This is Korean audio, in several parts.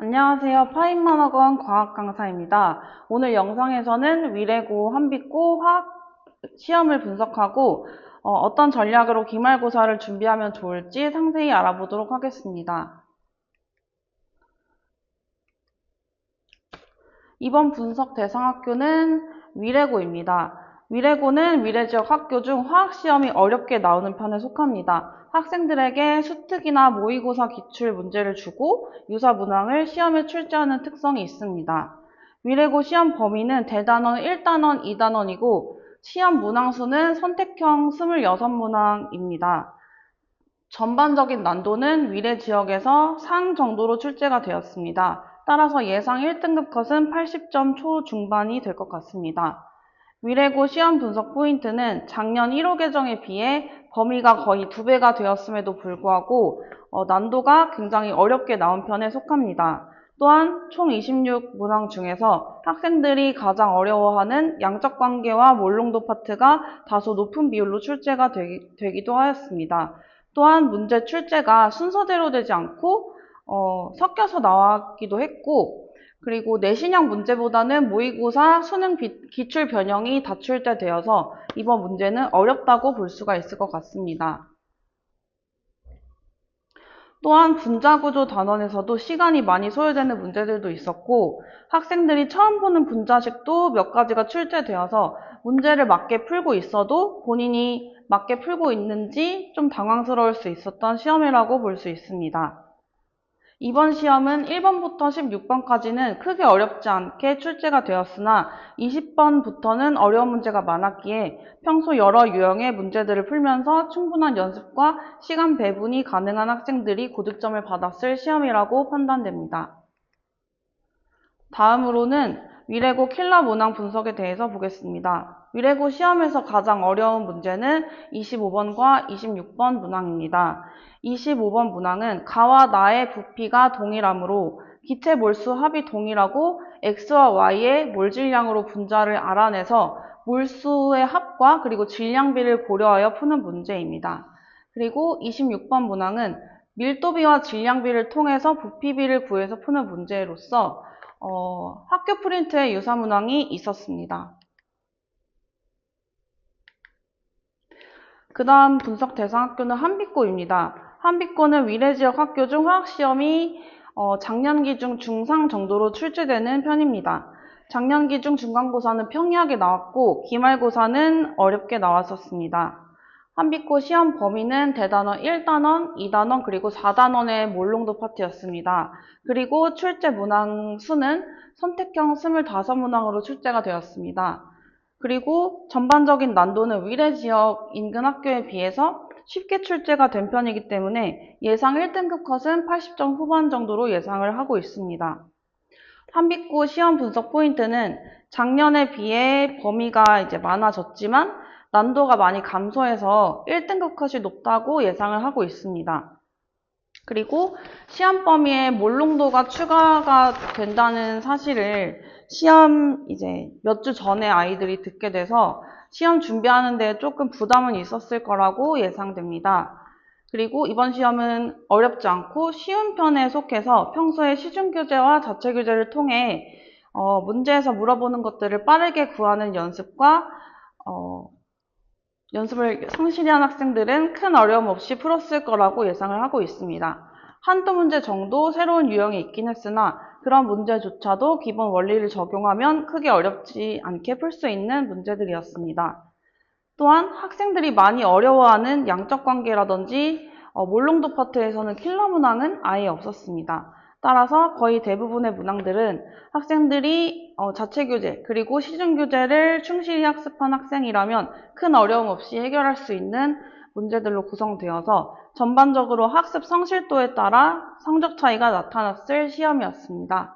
안녕하세요. 파인만학원 과학 강사입니다. 오늘 영상에서는 위례고 한빛고 화학 시험을 분석하고 어떤 전략으로 기말고사를 준비하면 좋을지 상세히 알아보도록 하겠습니다. 이번 분석 대상 학교는 위례고입니다. 위례고는 위례 지역 학교 중 화학 시험이 어렵게 나오는 편에 속합니다. 학생들에게 수특이나 모의고사 기출 문제를 주고 유사 문항을 시험에 출제하는 특성이 있습니다. 위례고 시험 범위는 대단원 1단원, 2단원이고 시험 문항 수는 선택형 26문항입니다. 전반적인 난도는 위례 지역에서 상 정도로 출제가 되었습니다. 따라서 예상 1등급 컷은 80점 초중반이 될 것 같습니다. 위례고 시험 분석 포인트는 작년 1호 개정에 비해 범위가 거의 2배가 되었음에도 불구하고 난도가 굉장히 어렵게 나온 편에 속합니다. 또한 총 26문항 중에서 학생들이 가장 어려워하는 양적 관계와 몰롱도 파트가 다소 높은 비율로 출제가 되기도 하였습니다. 또한 문제 출제가 순서대로 되지 않고 섞여서 나왔기도 했고, 그리고 내신형 문제보다는 모의고사, 수능 기출 변형이 다출제되어서 이번 문제는 어렵다고 볼 수가 있을 것 같습니다. 또한 분자구조 단원에서도 시간이 많이 소요되는 문제들도 있었고 학생들이 처음 보는 분자식도 몇 가지가 출제되어서 문제를 맞게 풀고 있어도 본인이 맞게 풀고 있는지 좀 당황스러울 수 있었던 시험이라고 볼 수 있습니다. 이번 시험은 1번부터 16번까지는 크게 어렵지 않게 출제가 되었으나 20번부터는 어려운 문제가 많았기에 평소 여러 유형의 문제들을 풀면서 충분한 연습과 시간 배분이 가능한 학생들이 고득점을 받았을 시험이라고 판단됩니다. 다음으로는 위례고 킬러 문항 분석에 대해서 보겠습니다. 위례고 시험에서 가장 어려운 문제는 25번과 26번 문항입니다. 25번 문항은 가와 나의 부피가 동일하므로 기체 몰수 합이 동일하고 x와 y의 몰 질량으로 분자를 알아내서 몰수의 합과 그리고 질량비를 고려하여 푸는 문제입니다. 그리고 26번 문항은 밀도비와 질량비를 통해서 부피비를 구해서 푸는 문제로서 학교 프린트에 유사 문항이 있었습니다. 그 다음 분석 대상 학교는 한빛고입니다. 한빛고는 위례 지역 학교 중 화학시험이 작년 기준 중상 정도로 출제되는 편입니다. 작년 기준 중간고사는 평이하게 나왔고 기말고사는 어렵게 나왔었습니다. 한빛고 시험 범위는 대단원 1단원, 2단원, 그리고 4단원의 몰롱도 파트였습니다. 그리고 출제 문항 수는 선택형 25문항으로 출제가 되었습니다. 그리고 전반적인 난도는 위례 지역 인근 학교에 비해서 쉽게 출제가 된 편이기 때문에 예상 1등급 컷은 80점 후반 정도로 예상을 하고 있습니다. 한빛고 시험 분석 포인트는 작년에 비해 범위가 이제 많아졌지만 난도가 많이 감소해서 1등급 컷이 높다고 예상을 하고 있습니다. 그리고 시험 범위에 몰롱도가 추가가 된다는 사실을 시험 이제 몇 주 전에 아이들이 듣게 돼서 시험 준비하는 데 조금 부담은 있었을 거라고 예상됩니다. 그리고 이번 시험은 어렵지 않고 쉬운 편에 속해서 평소에 시중교재와 자체교재를 통해 문제에서 물어보는 것들을 빠르게 구하는 연습과 연습을 성실히 한 학생들은 큰 어려움 없이 풀었을 거라고 예상을 하고 있습니다. 한두 문제 정도 새로운 유형이 있긴 했으나 그런 문제조차도 기본 원리를 적용하면 크게 어렵지 않게 풀 수 있는 문제들이었습니다. 또한 학생들이 많이 어려워하는 양적 관계라든지 몰롱도 파트에서는 킬러 문항은 아예 없었습니다. 따라서 거의 대부분의 문항들은 학생들이 자체교재 그리고 시중교재를 충실히 학습한 학생이라면 큰 어려움 없이 해결할 수 있는 문제들로 구성되어서 전반적으로 학습 성실도에 따라 성적 차이가 나타났을 시험이었습니다.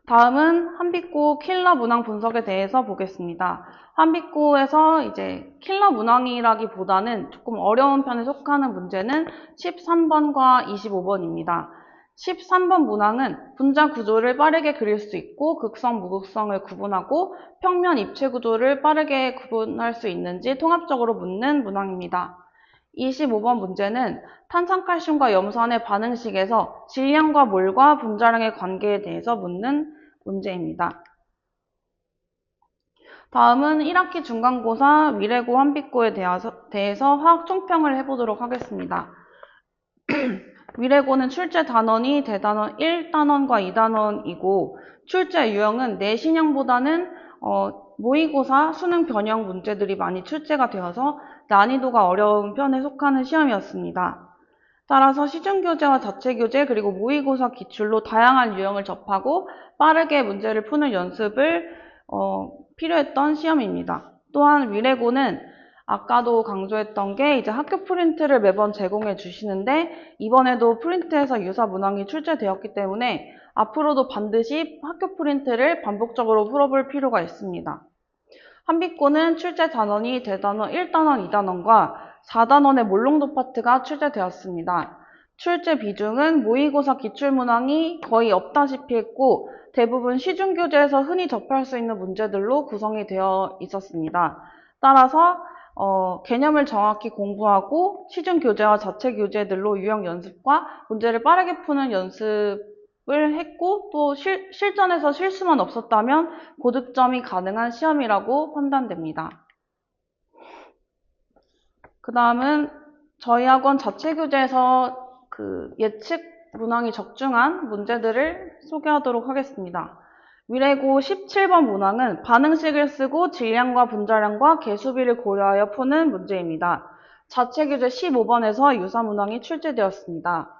다음은 한빛고 킬러 문항 분석에 대해서 보겠습니다. 한빛고에서 이제 킬러 문항이라기보다는 조금 어려운 편에 속하는 문제는 13번과 25번입니다. 13번 문항은 분자 구조를 빠르게 그릴 수 있고 극성, 무극성을 구분하고 평면 입체 구조를 빠르게 구분할 수 있는지 통합적으로 묻는 문항입니다. 25번 문제는 탄산칼슘과 염산의 반응식에서 질량과 몰과 분자량의 관계에 대해서 묻는 문제입니다. 다음은 1학기 중간고사 위례고 한빛고에 대해서 화학 총평을 해보도록 하겠습니다. 위례고는 출제 단원이 대단원 1단원과 2단원이고 출제 유형은 내신형보다는 모의고사 수능 변형 문제들이 많이 출제가 되어서 난이도가 어려운 편에 속하는 시험이었습니다. 따라서 시중교재와 자체교재 그리고 모의고사 기출로 다양한 유형을 접하고 빠르게 문제를 푸는 연습을 필요했던 시험입니다. 또한 위례고는 아까도 강조했던 게 이제 학교 프린트를 매번 제공해 주시는데 이번에도 프린트에서 유사 문항이 출제되었기 때문에 앞으로도 반드시 학교 프린트를 반복적으로 풀어볼 필요가 있습니다. 한빛고는 출제 단원이 대단원 1단원, 2단원과 4단원의 몰롱도 파트가 출제되었습니다. 출제 비중은 모의고사 기출문항이 거의 없다시피 했고 대부분 시중교재에서 흔히 접할 수 있는 문제들로 구성이 되어 있었습니다. 따라서 개념을 정확히 공부하고 시중교재와 자체교재들로 유형 연습과 문제를 빠르게 푸는 연습을 했고 또 실전에서 실수만 없었다면 고득점이 가능한 시험이라고 판단됩니다. 그 다음은 저희 학원 자체교재에서 예측 문항이 적중한 문제들을 소개하도록 하겠습니다. 위례고 17번 문항은 반응식을 쓰고 질량과 분자량과 개수비를 고려하여 푸는 문제입니다. 자체교재 15번에서 유사 문항이 출제되었습니다.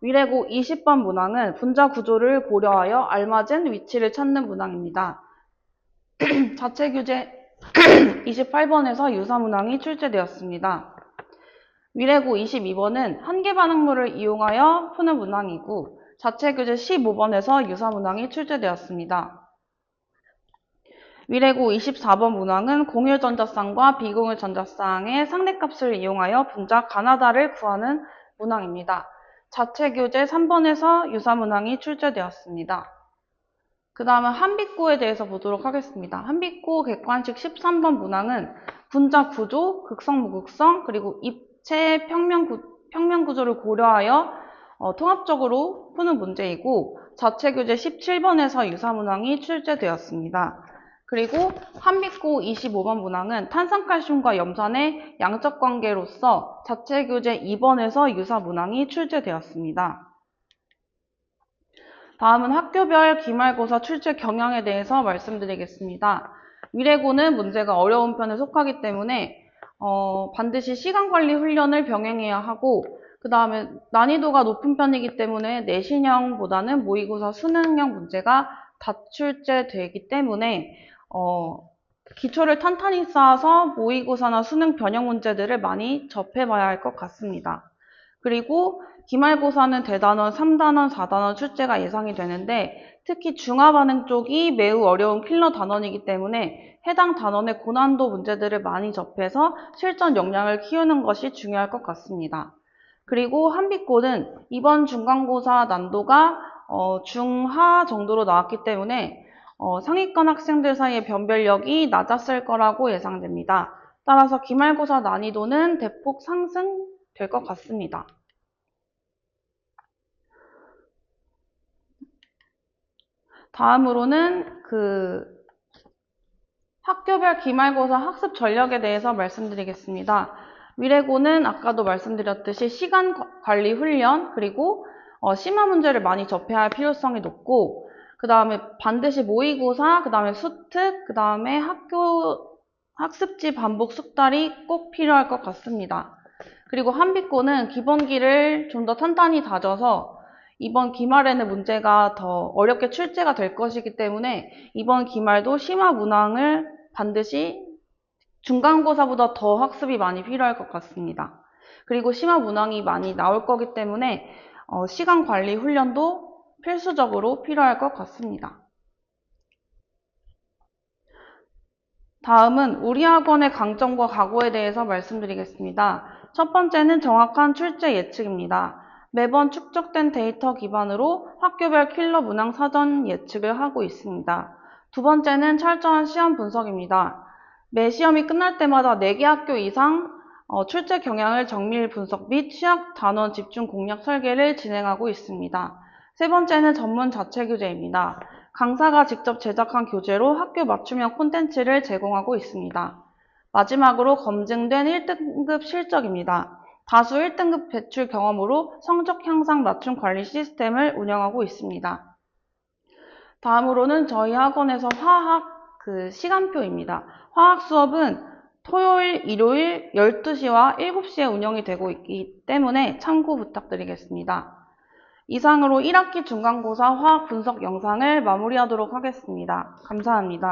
위례고 20번 문항은 분자 구조를 고려하여 알맞은 위치를 찾는 문항입니다. 자체교재 28번에서 유사 문항이 출제되었습니다. 위례고 22번은 한계 반응물을 이용하여 푸는 문항이고 자체교재 15번에서 유사 문항이 출제되었습니다. 위례고 24번 문항은 공유 전자쌍과 비공유 다쌍의 상대값을 이용하여 분자 가나다를 구하는 문항입니다. 자체교재 3번에서 유사 문항이 출제되었습니다. 그 다음은 한빛고에 대해서 보도록 하겠습니다. 한빛고 객관식 13번 문항은 분자 구조, 극성, 무극성, 그리고 입체 평면 구조를 고려하여 통합적으로 푸는 문제이고 자체교재 17번에서 유사 문항이 출제되었습니다. 그리고 한빛고 25번 문항은 탄산칼슘과 염산의 양적 관계로서 자체교재 2번에서 유사 문항이 출제되었습니다. 다음은 학교별 기말고사 출제 경향에 대해서 말씀드리겠습니다. 위례고는 문제가 어려운 편에 속하기 때문에 반드시 시간관리 훈련을 병행해야 하고 그 다음에 난이도가 높은 편이기 때문에 내신형보다는 모의고사 수능형 문제가 다 출제되기 때문에 기초를 탄탄히 쌓아서 모의고사나 수능 변형 문제들을 많이 접해봐야 할 것 같습니다. 그리고 기말고사는 대단원, 3단원, 4단원 출제가 예상이 되는데 특히 중화반응 쪽이 매우 어려운 킬러 단원이기 때문에 해당 단원의 고난도 문제들을 많이 접해서 실전 역량을 키우는 것이 중요할 것 같습니다. 그리고 한빛고는 이번 중간고사 난도가 중하 정도로 나왔기 때문에 상위권 학생들 사이의 변별력이 낮았을 거라고 예상됩니다. 따라서 기말고사 난이도는 대폭 상승될 것 같습니다. 다음으로는 학교별 기말고사 학습 전략에 대해서 말씀드리겠습니다. 위례고는 아까도 말씀드렸듯이 시간 관리 훈련 그리고 심화 문제를 많이 접해야 할 필요성이 높고 그 다음에 반드시 모의고사, 그 다음에 수특, 그 다음에 학교 학습지 반복 숙달이 꼭 필요할 것 같습니다. 그리고 한빛고는 기본기를 좀 더 탄탄히 다져서 이번 기말에는 문제가 더 어렵게 출제가 될 것이기 때문에 이번 기말도 심화 문항을 반드시 중간고사보다 더 학습이 많이 필요할 것 같습니다. 그리고 심화 문항이 많이 나올 거기 때문에 시간 관리 훈련도 필수적으로 필요할 것 같습니다. 다음은 우리 학원의 강점과 각오에 대해서 말씀드리겠습니다. 첫 번째는 정확한 출제 예측입니다. 매번 축적된 데이터 기반으로 학교별 킬러 문항 사전 예측을 하고 있습니다. 두 번째는 철저한 시험 분석입니다. 매 시험이 끝날 때마다 4개 학교 이상 출제 경향을 정밀 분석 및 취약 단원 집중 공략 설계를 진행하고 있습니다. 세 번째는 전문 자체 교재입니다. 강사가 직접 제작한 교재로 학교 맞춤형 콘텐츠를 제공하고 있습니다. 마지막으로 검증된 1등급 실적입니다. 다수 1등급 배출 경험으로 성적 향상 맞춤 관리 시스템을 운영하고 있습니다. 다음으로는 저희 학원에서 화학 시간표입니다. 화학 수업은 토요일, 일요일 12시와 7시에 운영이 되고 있기 때문에 참고 부탁드리겠습니다. 이상으로 1학기 중간고사 화학 분석 영상을 마무리하도록 하겠습니다. 감사합니다.